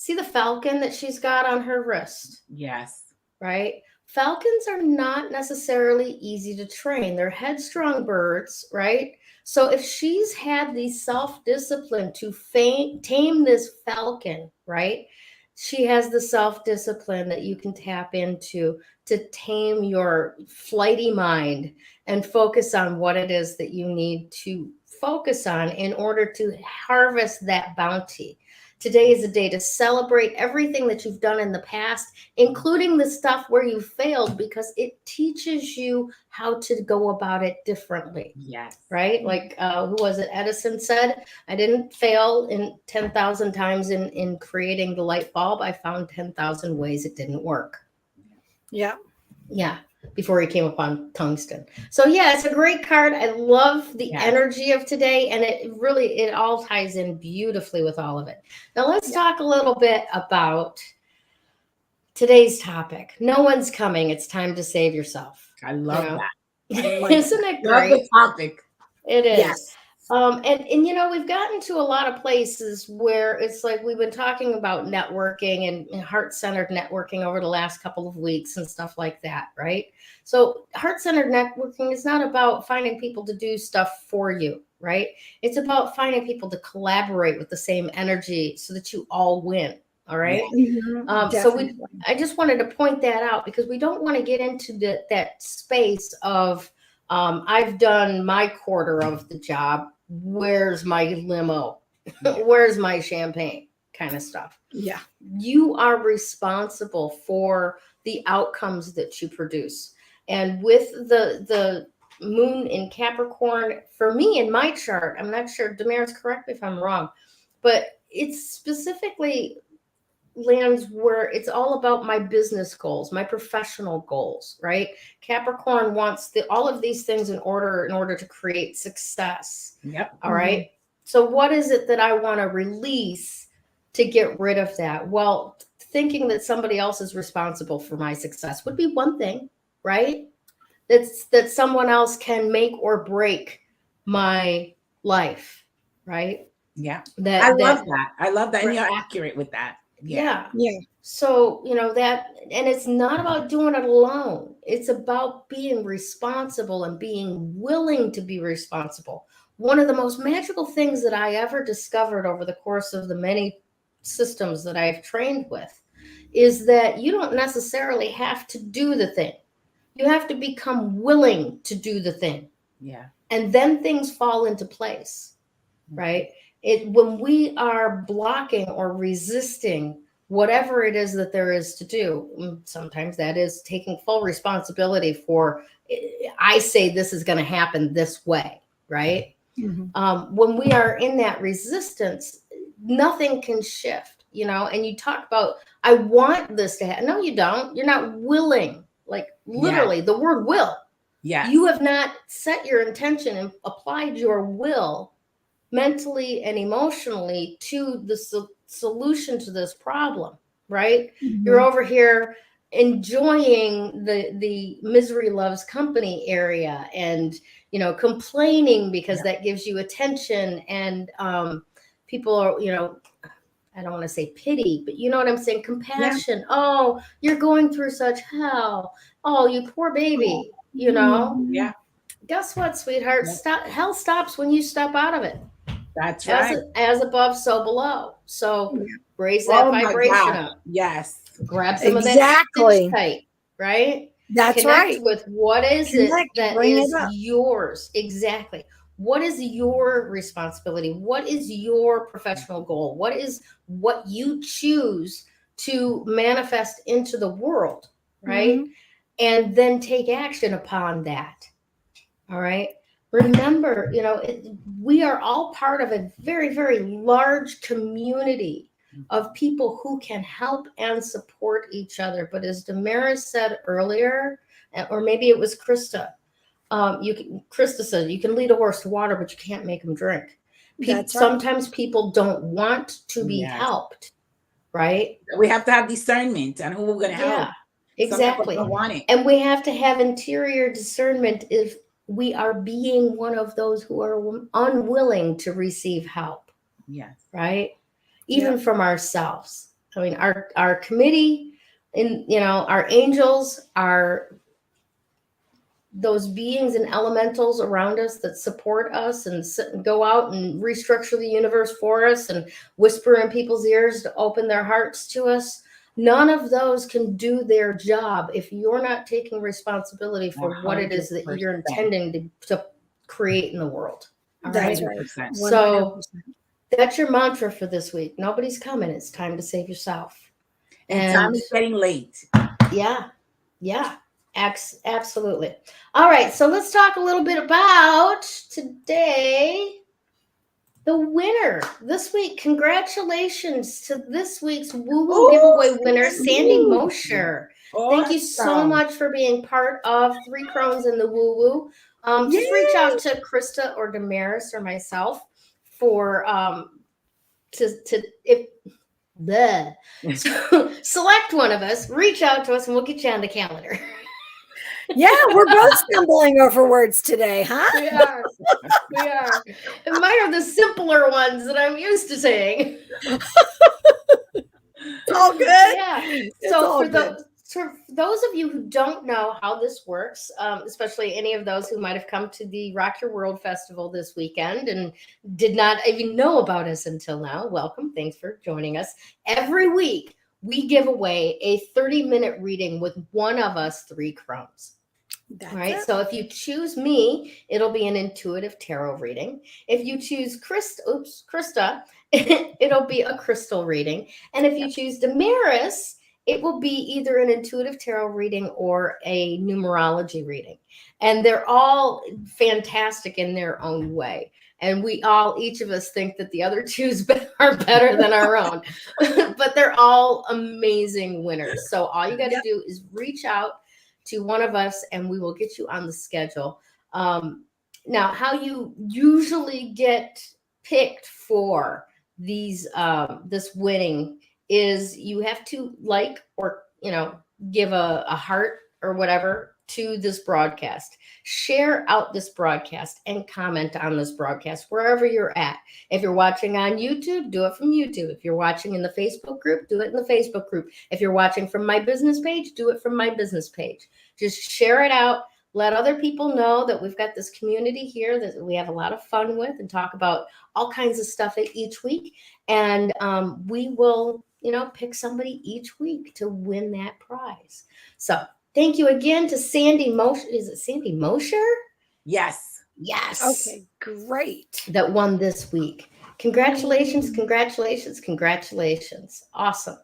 See the falcon that she's got on her wrist, Yes. right? Falcons are not necessarily easy to train. They're headstrong birds, right? So if she's had the self-discipline to tame this falcon, right? She has the self-discipline that you can tap into to tame your flighty mind and focus on what it is that you need to focus on in order to harvest that bounty. Today is a day to celebrate everything that you've done in the past, including the stuff where you failed, because it teaches you how to go about it differently. Yes. Right? Like, who was it? Edison said, I didn't fail in 10,000 times in creating the light bulb. I found 10,000 ways it didn't work. Yeah. Yeah. Before he came upon tungsten. So yeah, it's a great card. I love the energy of today, and it all ties in beautifully with all of it. Now let's talk a little bit about today's topic. No one's coming. It's time to save yourself. I love that. Isn't it great? Love the topic. It is. Yes. And you know, we've gotten to a lot of places where it's like we've been talking about networking and heart-centered networking over the last couple of weeks and stuff like that, right? So heart-centered networking is not about finding people to do stuff for you, right? It's about finding people to collaborate with the same energy so that you all win. All right. I just wanted to point that out because we don't want to get into that space of I've done my quarter of the job. Where's my limo? Where's my champagne? Kind of stuff. Yeah. You are responsible for the outcomes that you produce. And with the moon in Capricorn, for me in my chart, I'm not sure, Damaris, correct me if I'm wrong, but it's specifically lands where it's all about my business goals, my professional goals, right? Capricorn wants all of these things in order to create success. Yep. All right. So what is it that I want to release to get rid of that? Well, thinking that somebody else is responsible for my success would be one thing, right? That someone else can make or break my life, right? Yeah. I love that. I love that. And you're accurate with that. Yeah. So, you know, that, and it's not about doing it alone. It's about being responsible and being willing to be responsible. One of the most magical things that I ever discovered over the course of the many systems that I've trained with is that you don't necessarily have to do the thing. You have to become willing to do the thing. Yeah. And then things fall into place, right? When we are blocking or resisting whatever it is that there is to do, sometimes that is taking full responsibility for, I say this is going to happen this way, right? When we are in that resistance, nothing can shift, you know, and you talk about, I want this to happen. No, you don't. You're not willing, like literally the word will. Yeah. You have not set your intention and applied your will mentally and emotionally to the solution to this problem, right? You're over here enjoying the misery loves company area and, you know, complaining because that gives you attention and people are, you know, I don't want to say pity, but you know what I'm saying? Compassion. Oh, you're going through such hell. Oh, you poor baby, you know? Yeah. Guess what, sweetheart? Hell stops when you step out of it. That's right. As above, so below. So raise that vibration up. Yes. Grab some of that Stitchtite, right? That's Connect with what is it that is yours. Exactly. What is your responsibility? What is your professional goal? What is what you choose to manifest into the world, right? And then take action upon that. All right. Remember, you know, we are all part of a very, very large community of people who can help and support each other. But as Damaris said earlier, or maybe it was Krista, Krista said, you can lead a horse to water, but you can't make him drink. Sometimes people don't want to be helped, right? We have to have discernment on who we're going to help. Exactly. Don't want it. And we have to have interior discernment if we are being one of those who are unwilling to receive help. Yes. Right? Even from ourselves. I mean, our committee, our angels are those beings and elementals around us that support us and go out and restructure the universe for us and whisper in people's ears to open their hearts to us. None of those can do their job if you're not taking responsibility for 100%. What it is that you're intending to create in the world. All that's right. 100%. So that's your mantra for this week. Nobody's coming. It's time to save yourself. And time is getting late. Yeah. Absolutely. All right. So let's talk a little bit about today. The winner this week. Congratulations to this week's Woo Woo giveaway winner, Sandy Mosher. Awesome. Thank you so much for being part of 3 Crones in the Woo Woo. Just reach out to Krista or Damaris or myself for select one of us, reach out to us, and we'll get you on the calendar. Yeah, we're both stumbling over words today, huh? We are. And mine are the simpler ones that I'm used to saying. It's all good. Yeah. So for those of you who don't know how this works, especially any of those who might have come to the Rock Your World Festival this weekend and did not even know about us until now, welcome. Thanks for joining us. Every week, we give away a 30-minute reading with one of us 3 Crones. All right. So if you choose me, it'll be an intuitive tarot reading. If you choose Krista, it'll be a crystal reading. And if you choose Damaris, it will be either an intuitive tarot reading or a numerology reading. And they're all fantastic in their own way. And each of us think that the other 2 are better than our own, but they're all amazing winners. So all you got to do is reach out to one of us and we will get you on the schedule. Now, how you usually get picked for these, this winning is you have to or, give a heart or whatever to this broadcast. Share out this broadcast and comment on this broadcast wherever you're at. If you're watching on YouTube, do it from YouTube. If you're watching in the Facebook group, do it in the Facebook group. If you're watching from my business page, do it from my business page. Just share it out. Let other people know that we've got this community here that we have a lot of fun with and talk about all kinds of stuff each week. And we will, pick somebody each week to win that prize. So thank you again to Sandy Mosher. Is it Sandy Mosher? Yes. Okay, great. That won this week. Congratulations. Awesome.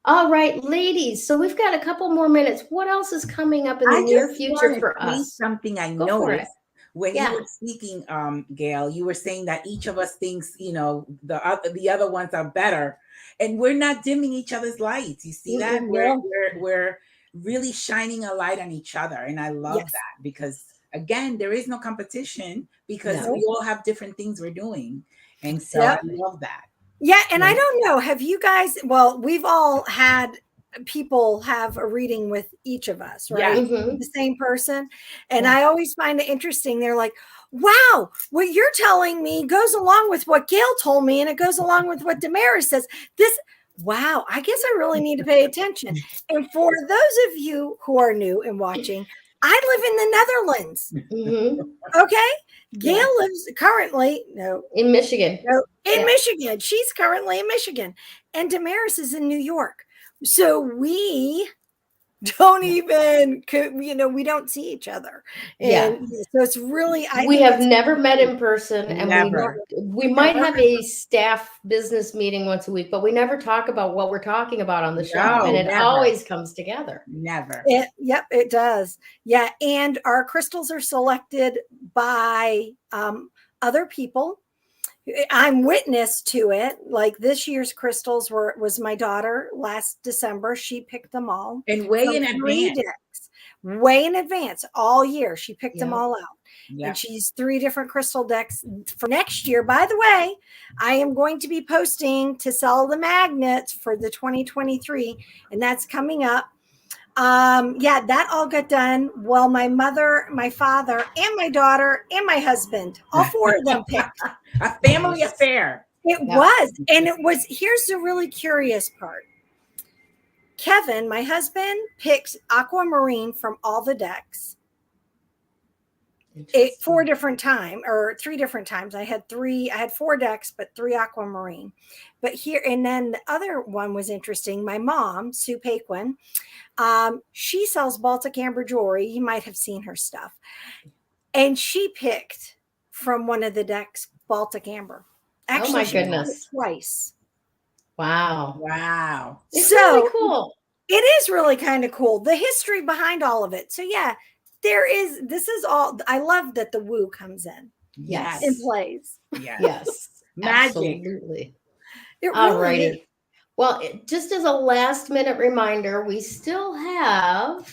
All right, ladies. So we've got a couple more minutes. What else is coming up in the near future for us? Something I noticed when you were speaking, Gayle, you were saying that each of us thinks, the other ones are better. And we're not dimming each other's lights. You see that? We're really shining a light on each other. And I love that because, again, there is no competition because we all have different things we're doing. And so I love that. Yeah. And I don't know, have you guys, we've all had people have a reading with each of us, right? Mm-hmm. The same person. And I always find it interesting. They're like, wow, what you're telling me goes along with what Gayle told me. And it goes along with what Damaris says. Wow, I guess I really need to pay attention. And for those of you who are new and watching, I live in the Netherlands. Mm-hmm. Okay. Gayle lives currently, in Michigan. Michigan. She's currently in Michigan. And Damaris is in New York. So we don't even, we don't see each other. And so it's really, we have never met in person, and we might have a staff business meeting once a week, but we never talk about what we're talking about on the show. And it always comes together. Never. It does. Yeah. And our crystals are selected by other people. I'm witness to it. Like this year's crystals was my daughter last December. She picked them all. And way in advance, all year. She picked them all out. Yeah. And she's 3 different crystal decks for next year. By the way, I am going to be posting to sell the magnets for the 2023, and that's coming up. That all got done. Well, my mother, my father, and my daughter, and my husband, all 4 of them picked. A family affair. It was. And it was, here's the really curious part. Kevin, my husband, picked aquamarine from all the decks. 4 different times or 3 different times. I had 4 decks, but 3 aquamarine. But here, and then the other one was interesting. My mom, Sue Paquin, she sells Baltic amber jewelry. You might have seen her stuff. And she picked from one of the decks Baltic amber. Actually, oh my she did goodness. it twice. Wow. Wow. It's So really cool. it is really kind of cool. The history behind all of it. So yeah, this is all. I love that the woo comes in Yes. and plays. Yes. Yes. Magic. Absolutely. It really All is. righty. Well, just as a last minute reminder, we still have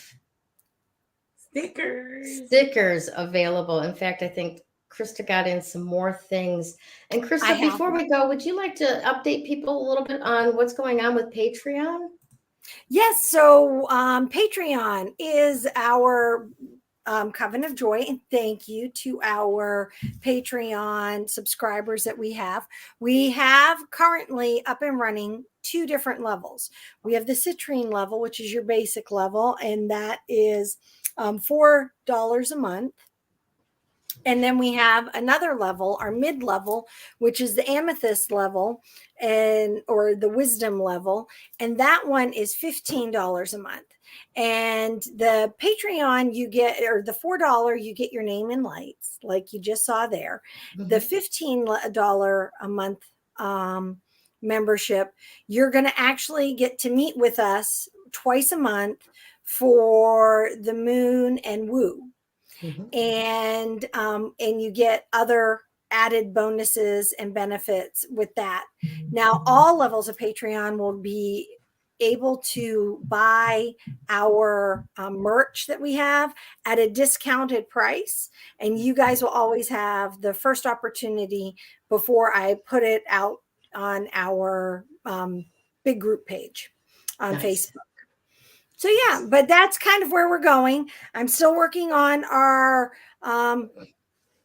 stickers available. In fact, I think Krista got in some more things. And Krista, before we go, would you like to update people a little bit on what's going on with Patreon? Yes. So Patreon is our Coven of Joy, and thank you to our Patreon subscribers that we have. We have currently up and running 2 different levels. We have the citrine level, which is your basic level, and that is $4 a month. And then we have another level, our mid level, which is the amethyst level or the wisdom level. And that one is $15 a month. And the Patreon you get, or the $4, you get your name in lights, like you just saw there. Mm-hmm. The $15 a month membership, you're going to actually get to meet with us twice a month for the moon and woo. Mm-hmm. And you get other added bonuses and benefits with that. Mm-hmm. Now, all levels of Patreon will be able to buy our merch that we have at a discounted price. And you guys will always have the first opportunity before I put it out on our big group page on Facebook. So yeah, but that's kind of where we're going. I'm still working on our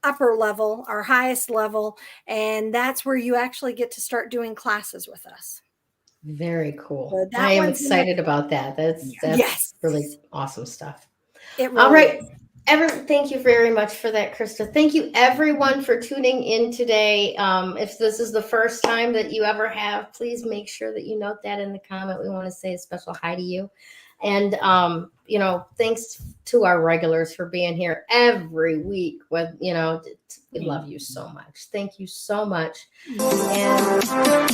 upper level, our highest level, and that's where you actually get to start doing classes with us. Very cool. So I am excited about that. That's really awesome stuff. Really all right. Thank you very much for that, Krista. Thank you everyone for tuning in today. If this is the first time that you ever have, please make sure that you note that in the comment. We want to say a special hi to you. And, thanks to our regulars for being here every week. We love you so much. Thank you so much. And